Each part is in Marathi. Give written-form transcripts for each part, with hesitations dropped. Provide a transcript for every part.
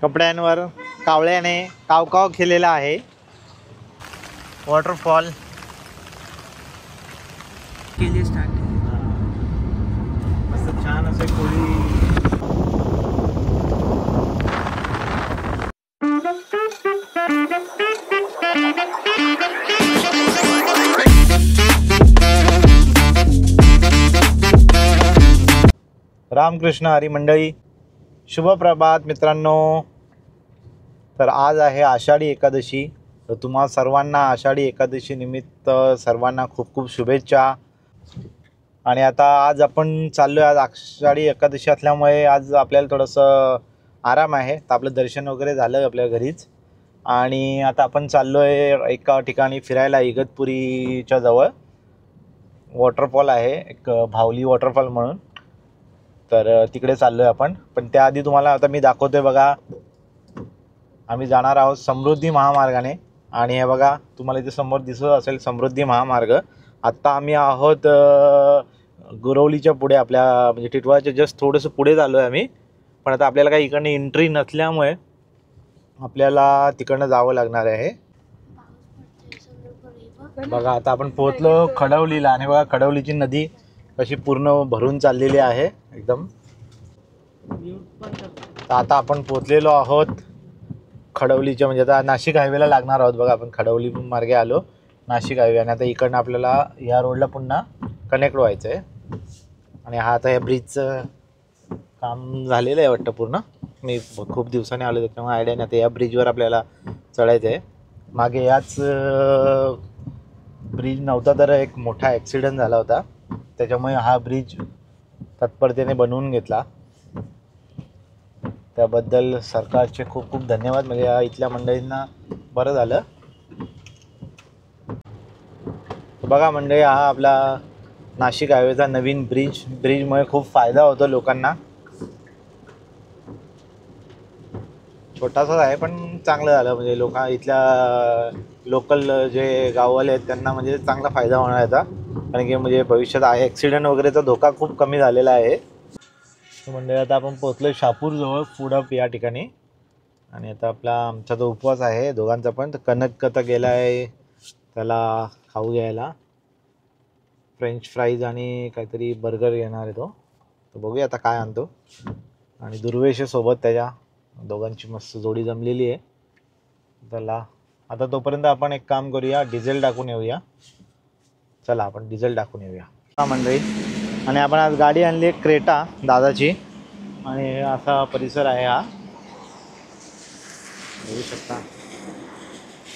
कपड्यांवर कावळ्याने कावकाव केलेला आहे। वॉटरफॉल केले स्टार्ट मस्त छान असे कोळी रामकृष्ण हरी मंडळी, शुभ प्रभात मित्रांनो। तर आज आहे आषाढी एकादशी। तर तुम्हा सर्वांना आषाढी एकादशी निमित्त सर्वांना खूप खूप शुभेच्छा। आणि आता आज आपण चाललो आहे, आज आषाढी एकादशी असल्यामुळे आज आपल्याला थोडंसं आराम आहे। तर आपलं दर्शन वगैरे झालं आपल्या घरीच आणि आता आपण चाललो आहे एका ठिकाणी फिरायला, इगतपुरीच्या जवळ वॉटरफॉल आहे एक भावली वॉटरफॉल म्हणून। तर तिकडे चाललो आहे आपण, पण त्याआधी तुम्हाला आता मी दाखवतोय बघा, आम्ही जाणार आहोत समृद्धी महामार्गाने। आणि हे बघा तुम्हाला इथे समोर दिसत असेल समृद्धी महामार्ग। आत्ता आम्ही आहोत गुरवलीच्या पुढे, आपल्या म्हणजे टिटवाळाच्या जस्ट थोडंसं पुढे झालो आहे आम्ही। पण आता आपल्याला काही इकडनं एंट्री नसल्यामुळे आपल्याला तिकडनं जावं लागणार आहे। बघा आता आपण पोहोचलो खडवलीला आणि बघा खडवलीची नदी कशी पूर्ण भरून चाललेली आहे एकदम। आता आपण पोहोचलेलो आहोत खडवलीच्या, म्हणजे आता नाशिक हायवेला लागणार आहोत बघा। आपण खडवली मार्गे आलो नाशिक हायवे, आणि आता इकडनं आपल्याला या रोडला पुन्हा कनेक्ट व्हायचं आहे। आणि हा आता या ब्रिजचं काम झालेलं आहे वाटतं पूर्ण, मी खूप दिवसांनी आलो त्याच्यामुळे आयडिया नाही। आता या ब्रिजवर आपल्याला चढायचं आहे। मागे याच ब्रिज नव्हता तर एक मोठा ॲक्सिडेंट झाला होता, त्याच्यामुळे हा ब्रिज तत्परतेने बनवून घेतला। त्याबद्दल सरकारचे खूप खूप धन्यवाद, म्हणजे या इथल्या मंडळींना बरं झालं। बघा मंडळी, हा आपला नाशिक हायवेचा नवीन ब्रिजमुळे खूप फायदा होतो लोकांना। छोटासाच आहे पण चांगलं झालं, म्हणजे इथल्या लोकल जे गाववाले आहेत त्यांना म्हणजे चांगला फायदा होणार याचा, कारण की म्हणजे भविष्यात ॲक्सिडेंट वगैरेचा धोका खूप कमी झालेला आहे। म्हणजे आता आपण पोहोचलो शहापूरजवळ फूड अप या ठिकाणी। आणि आता आमचा जो उपवास आहे दोघांचा पण, तर कनक आता गेला आहे त्याला खाऊ घ्यायला, फ्रेंच फ्राईज आणि काहीतरी बर्गर घेणार आहे तो। तर बघूया आता काय आणतो। आणि दुर्वेश सोबत त्याच्या, दोघांची मस्त जोडी जमलेली आहे। चला आता तोपर्यंत आपण एक काम करूया, डिझेल टाकून येऊया। चला आपण डिझेल टाकून येऊया हा मंडळी। आणि आपण आज गाडी आणली आहे क्रेटा दादाची, आणि असा परिसर आहे हा, बघू शकता।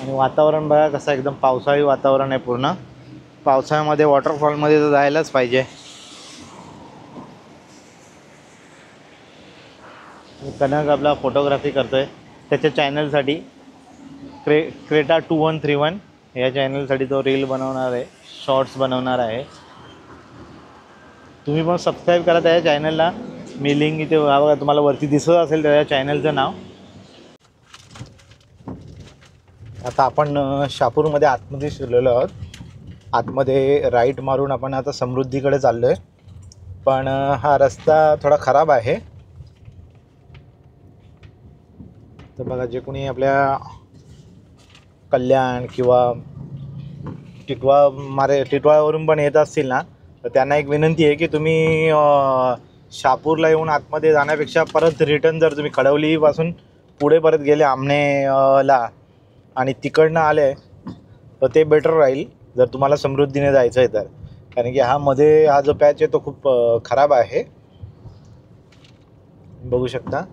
आणि वातावरण बघा कसं एकदम पावसाळी वातावरण आहे पूर्ण। पावसाळ्यामध्ये वॉटरफॉलमध्ये तर जायलाच पाहिजे। कनक आपला फोटोग्राफी करतोय त्याच्या चॅनलसाठी, क्रेटा 2131 या चॅनलसाठी तो रील बनवणार आहे, शॉर्ट्स बनवणार आहे। तुम्ही पण सबस्क्राईब करा त्या चॅनलला, मी लिंक इथे बघा तुम्हाला वरती दिसत असेल त्याच्या चॅनलचं नाव। आता आपण शहापूरमध्ये आतमध्ये शिरलेलो आहोत। आतमध्ये राईट मारून आपण आता समृद्धीकडे चाललो आहे, पण हा रस्ता थोडा खराब आहे। तर बघा जे कोणी आपल्या कल्याण किंवा टिटवाळवरून पण येत असतील ना, तर त्यांना एक विनंती आहे की तुम्ही शहापूरला येऊन आतमध्ये जाण्यापेक्षा परत रिटर्न जर तुम्ही खडवलीपासून पुढे परत गेले आमनेला आणि तिकडनं आले तर ते बेटर राहील, जर तुम्हाला समृद्धीने जायचं आहे तर। कारण की हा जो पॅच आहे तो खूप खराब आहे, बघू शकता।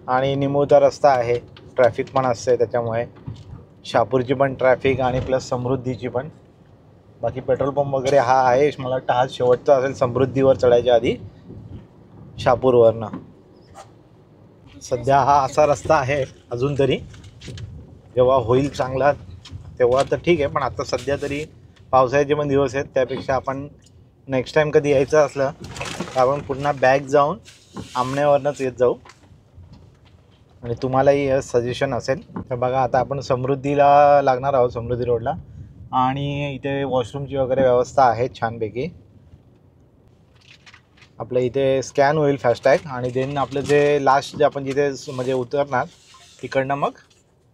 आणि निमुळता रस्ता आहे, ट्रॅफिक पण असते त्याच्यामुळे, शहापूरची पण ट्रॅफिक आणि प्लस समृद्धीची पण। बाकी पेट्रोल पंप वगैरे हा आहे, मला वाटतं हा शेवटचा असेल समृद्धीवर चढायच्या आधी शहापूरवरनं। सध्या हा असा रस्ता आहे अजून तरी, जेव्हा होईल चांगला तेव्हा तर ठीक आहे, पण आता सध्या तरी पावसाळ्याचे पण दिवस आहेत, त्यापेक्षा आपण नेक्स्ट टाईम कधी यायचं असलं तर आपण पुन्हा बॅक जाऊन आमनेवरनंच येत जाऊ, आणि तुम्हालाही हे सजेशन असेल। तर बघा आता आपण समृद्धीला लागणार आहोत, समृद्धी रोडला। आणि इथे वॉशरूमची वगैरे व्यवस्था आहे छानपैकी। आपलं इथे स्कॅन होईल फास्टॅग, आणि देन आपलं जे लास्ट जे आपण जिथे म्हणजे उतरणार इकडनं मग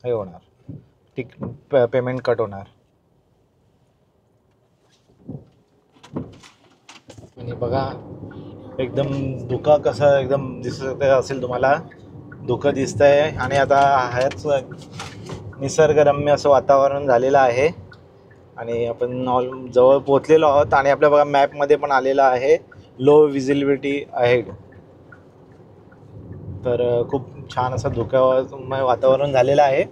हे होणार, पेमेंट कट होणार. आणि बघा एकदम धुका कसं एकदम दिसत असेल तुम्हाला, धुकं दिसतंय. आणि आता ह्याच निसर्गरम्य असं वातावरण झालेलं आहे. आणि आपण जवळ पोहोचलेलो आहोत. आणि आपल्या बघा मॅपमध्ये पण आलेलं आहे लो विजिबिलिटी आहे. तर खूप छान असं धुक्यामय वातावरण झालेलं आहे.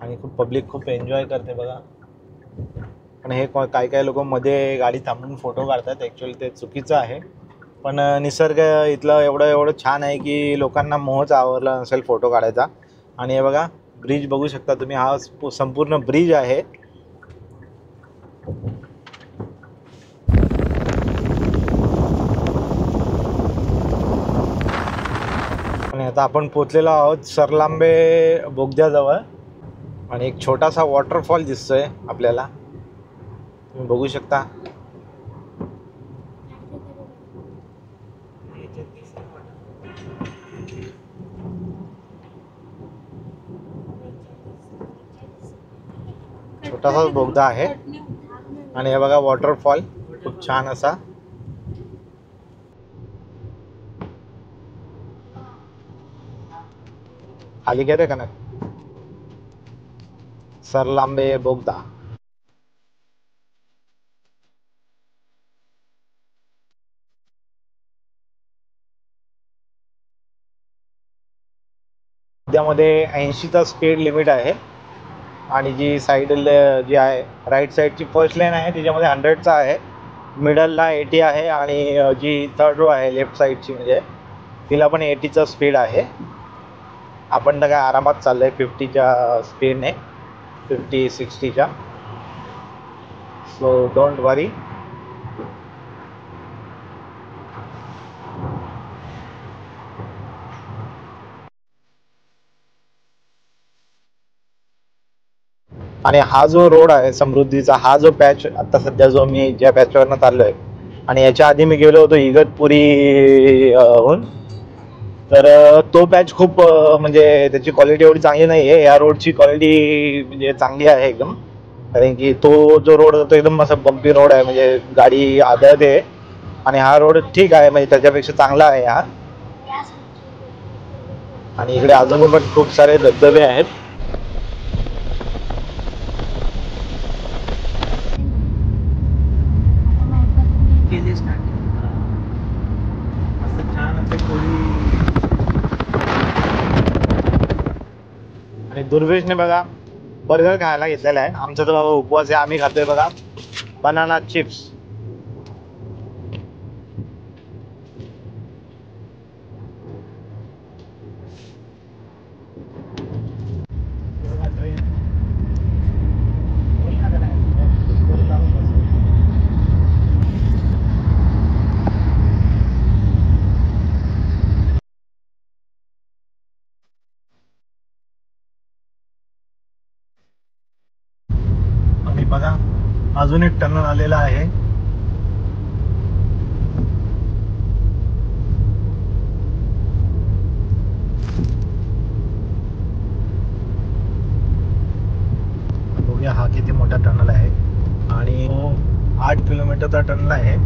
आणि खूप पब्लिक खूप एन्जॉय करते बघा. पण हे काही काही लोक मध्ये गाडी थांबून फोटो काढतात, ॲक्च्युअली ते चुकीचं आहे. पण निसर्ग इथलं एवढं छान आहे की लोकांना मोहच आवरला नसेल फोटो काढायचा. आणि हे बघा ब्रिज बघू शकता तुम्ही, हा संपूर्ण ब्रिज आहे. आणि आता आपण पोचलेलो आहोत सरलांबे बोगद्याजवळ. आणि एक छोटासा वॉटरफॉल दिसतोय आपल्याला, तुम्ही बघू शकता. छोटासा बोगदा आहे. आणि हे बघा वॉटरफॉल खूप छान असा. खाली घेते का ना, सरलांबे बोगदा. त्यामध्ये 80चा स्पीड लिमिट आहे. आणि जी साईड जी आहे राईट साईडची फर्स्ट लेन आहे त्याच्यामध्ये 100चा आहे, मिडलला 80 आहे. आणि जी थर्ड रो आहे लेफ्ट साईडची म्हणजे तिला पण 80चा स्पीड आहे. आपण तर काय आरामात चाललो आहे 50च्या स्पीडने, 50-60च्या. सो डोंट वरी. आणि हा जो रोड आहे समृद्धीचा, हा जो पॅच आता सध्या जो मी ज्या पॅचवरनं चाललो आहे, आणि याच्या आधी मी गेलो होतो इगतपुरी हून, तर तो पॅच खूप म्हणजे त्याची क्वालिटी एवढी चांगली नाही आहे. या रोडची क्वालिटी म्हणजे चांगली आहे एकदम. कारण की तो जो रोड होता तो एकदम असा बंपी रोड आहे, म्हणजे गाडी आदळते. आणि हा रोड ठीक आहे, म्हणजे त्याच्यापेक्षा चांगला आहे हा. आणि इकडे अजून पण खूप सारे धबधबे आहेत. आणि दुर्वेशने बघा बर्गर खायला घेतलेला आहे. आमचा तर बाबा उपवास आहे, आम्ही खातोय बघा बनाना चिप्स. आणि बघा अजून एक टनल आलेला आहे. बघूया हा किती मोठा टनल आहे. आणि 8 किलोमीटरचा टनल आहे.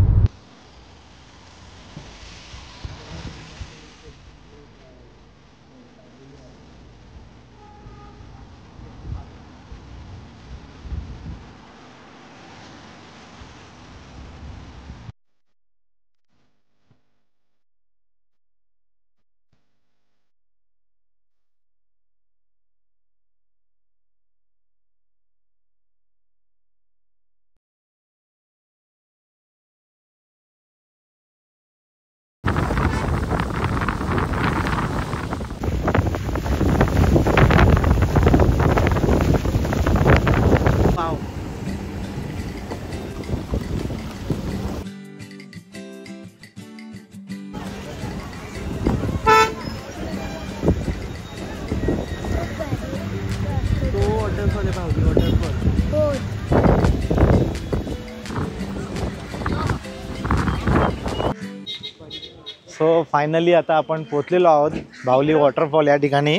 सो फायनली आता आपण पोचलेलो आहोत बाहुली वॉटरफॉल या ठिकाणी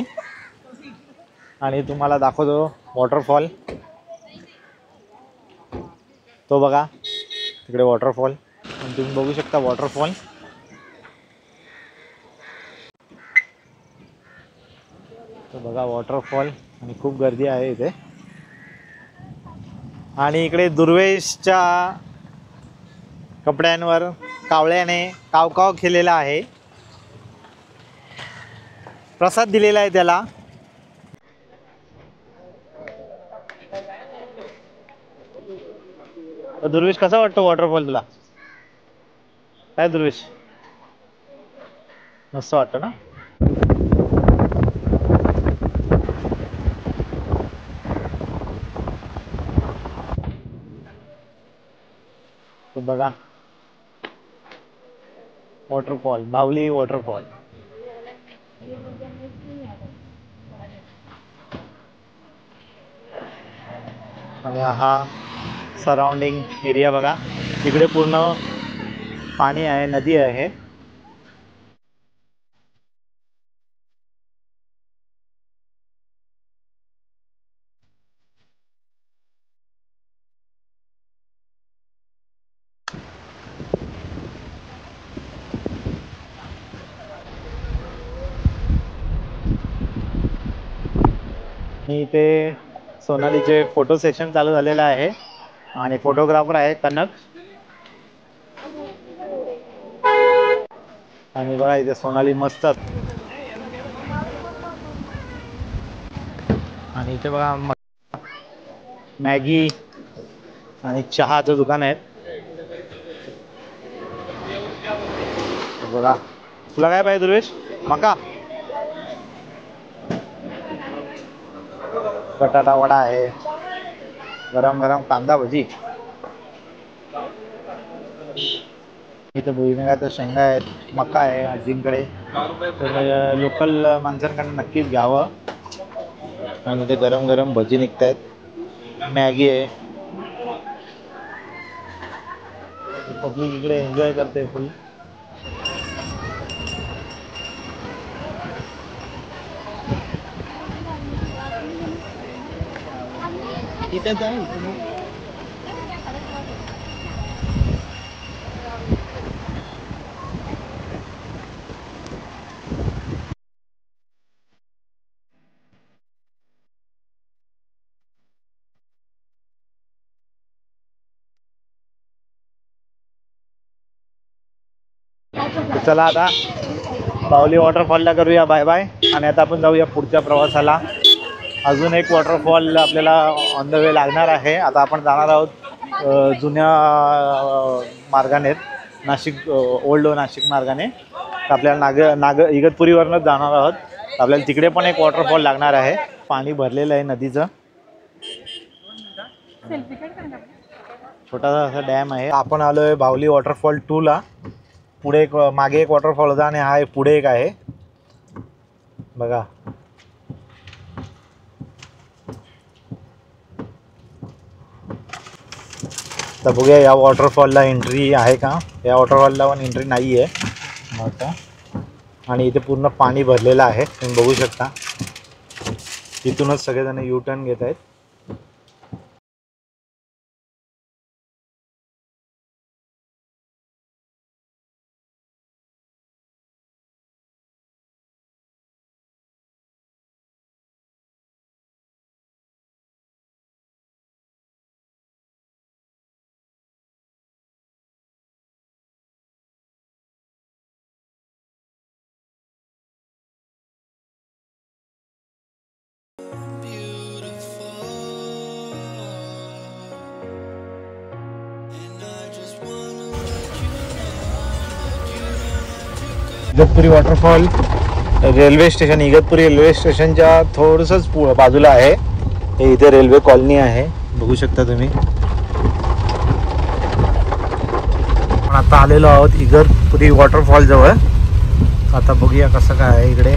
आणि तुम्हाला दाखवतो वॉटरफॉल. तो बघा तिकडे वॉटरफॉल आणि तुम्ही बघू शकता वॉटरफॉल. तो बघा वॉटरफॉल आणि खूप गर्दी आहे इथे. आणि इकडे दुर्वेशच्या कपड्यांवर कावळ्याने कावकाव केलेला आहे. प्रसाद दिलेला आहे त्याला. दुर्वेश कसा वाटतो वॉटरफॉल तुला? काय दुर्वेश मस्त वाटतं ना? तो बघा वॉटरफॉल बाहुली वॉटरफॉल. आणि हा सराउंडिंग एरिया बघा. इकडे पूर्ण पाणी आहे, नदी आहे. आणि इथे सोनालीचे फोटो सेशन चालू झालेलं आहे आणि फोटोग्राफर आहे कनक. आणि बघा इथे सोनाली मस्त. आणि इथे बघा मॅगी आणि चहाचं दुकान आहे. बघा तुला काय पाहिजे दुर्वेश? मका, बटाटा वडा आहे, गरम गरम कांदा भजी. इथं भुईमुगाच्या शेंगा आहेत, मका आहे आजींकडे. तर लोकल माणसांकडे नक्कीच घ्यावं. आणि इथे गरम गरम भजी निघत आहेत, मॅगी आहे. पब्लिक इकडे एन्जॉय करते फुल. इथे चला आता बाहुली वॉटरफॉलला करूया बाय बाय. आणि आता आपण जाऊया पुढच्या प्रवासाला. अजून एक वॉटरफॉल आपल्याला ऑन द वे लागणार आहे. आता आपण जाणार आहोत जुन्या मार्गाने, नाशिक ओल्ड नाशिक मार्गाने. तर आपल्याला इगतपुरीवरनंच जाणार आहोत. आपल्याला तिकडे पण एक वॉटरफॉल लागणार आहे. पाणी भरलेलं आहे नदीचं. छोटासा असा डॅम आहे. आपण आलो आहे बाहुली वॉटरफॉल 2ला. पुढे एक मागे एक वॉटरफॉल होता आणि हा पुढे एक आहे बघा. तर बघूया या वॉटरफॉलला एंट्री आहे का. या वॉटरफॉलला पण एंट्री नाही आहे आता. आणि इथे पूर्ण पाणी भरलेलं आहे, तुम्ही बघू शकता. इथूनच सगळेजण यू टर्न घेत आहेत. Igatpuri waterfall railway station, Igatpuri railway स्टेशनच्या थोडंसंच बाजूला आहे. हे इथे रेल्वे कॉलनी आहे, बघू शकता तुम्ही. आपण आता आलेलो आहोत इगतपुरी वॉटरफॉल जवळ. आता बघूया कसं काय आहे. इकडे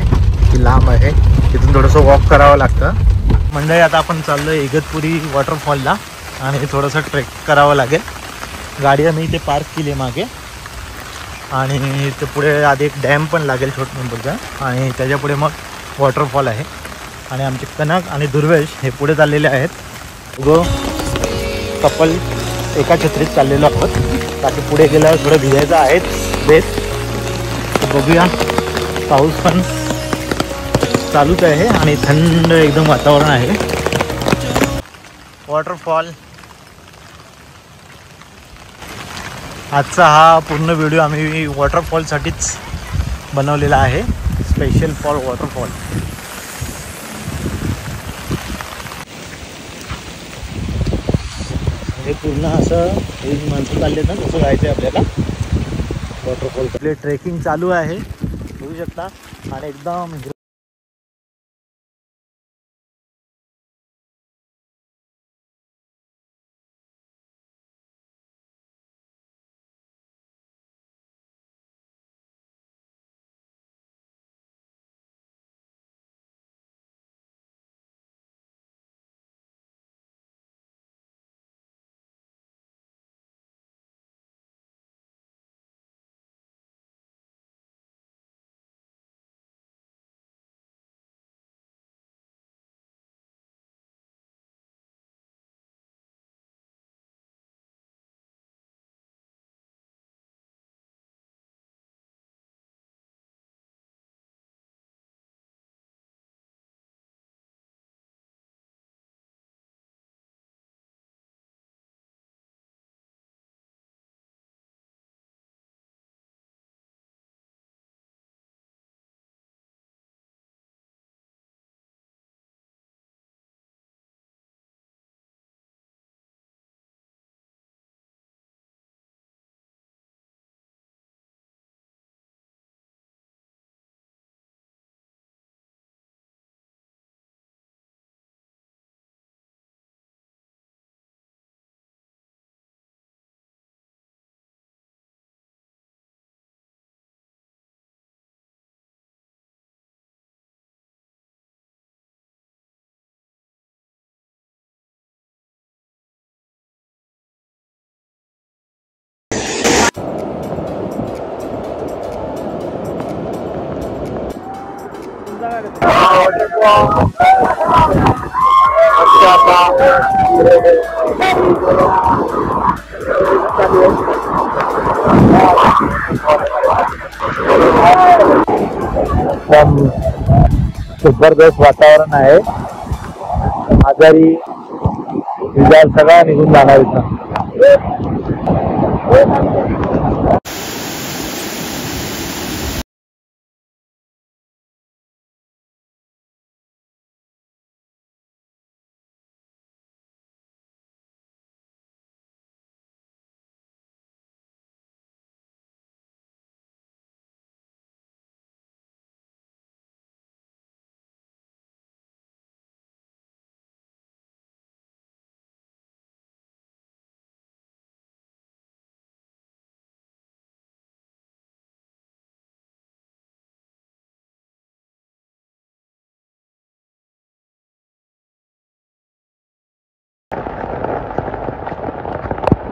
की लांब आहे, तिथून थोडंसं वॉक करावं लागतं. मंडळी आता आपण चाललो आहे इगतपुरी वॉटरफॉलला आणि थोडंसं ट्रेक करावं लागेल. गाडी आम्ही इथे पार्क केली मागे. आणि ते पुढे आधी एक डॅम पण लागेल छोटा नंबरचा आणि त्याच्या पुढे मग वॉटरफॉल आहे. आणि आमचे कनक आणि दुर्वेश हे पुढे चाललेले आहेत. कपल एका छत्रीत चाललेलो आहोत. बाकी पुढे गेल्यावर थोडं भिजायचं आहे बेस. बघूया. पाऊस पण चालूच आहे आणि थंड एकदम वातावरण आहे. वॉटरफॉल. आजचा हा पूर्ण व्हिडिओ आम्ही वॉटरफॉलसाठीच बनवलेला आहे. Special for waterfall. हे पूर्ण असं एक माणसं चालले ना तसं जायचं आहे आपल्याला वॉटरफॉल. आपले ट्रेकिंग चालू आहे बघू शकता. आणि एकदम जबरदस्त वातावरण आहे. आजारी सगळा निघून जाणार इथं.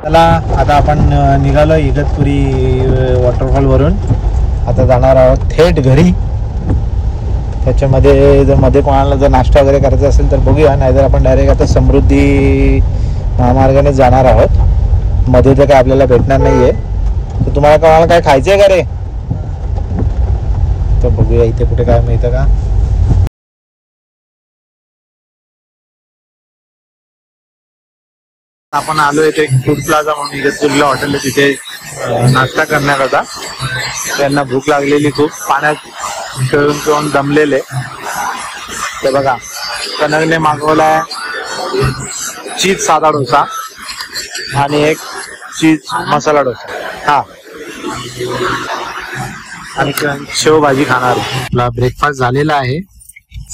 चला आता आपण निघालो इगतपुरी वॉटरफॉलवरून. आता जाणार आहोत थेट घरी. त्याच्यामध्ये जर मध्ये कोणाला जर नाश्ता वगैरे करायचा असेल तर बघूया, नाहीतर आपण डायरेक्ट आता समृद्धी महामार्गाने जाणार आहोत. मध्ये तर काय आपल्याला भेटणार नाही आहे. तर तुम्हाला कोणाला काय खायचं आहे का रे? तर बघूया इथे कुठे काय मिळतं का. आपण आलोय ते फूड प्लाझा म्हणून इगतपुरीला हॉटेल आहे. तिथे नाश्ता करण्याकरता. त्यांना भूक लागलेली खूप. पाण्यात खेळून खेळून दमलेले. ते बघा कनकने मागवलाय चीज साधा डोसा आणि एक चीज मसाला डोसा. हा आणि शेवभाजी खाणार. आपला ब्रेकफास्ट झालेला आहे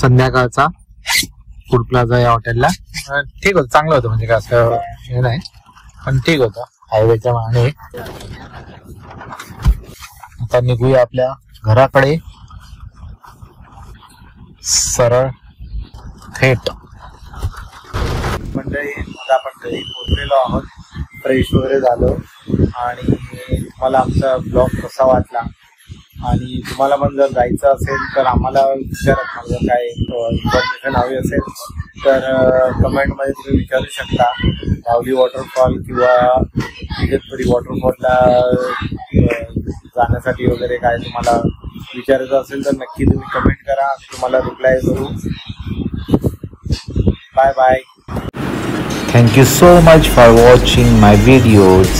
संध्याकाळचा फूड प्लाझा या हॉटेलला. ठीक होतं, चांगलं होतं. म्हणजे काय असं हे नाही, पण ठीक होतं हायवेच्या माने. आता निघूया आपल्या घराकडे सरळ थेट. मंडळी आता आपण घरी पोहोचलेलो आहोत. फ्रेश वगैरे झालो आणि तुम्हाला आमचा ब्लॉग कसा वाटला आणि तुम्हाला पण जर जायचं असेल तर आम्हाला विचारा. जर काय इन्फॉर्मेशन हवी असेल तर कमेंटमध्ये तुम्ही विचारू शकता. माऊली वॉटरफॉल किंवा इगतपुरी वॉटरफॉलला जाण्यासाठी वगैरे काय तुम्हाला विचारायचं असेल तर नक्की तुम्ही कमेंट करा. तुम्हाला रिप्लाय करू. Bye bye. Thank you so much for watching my videos.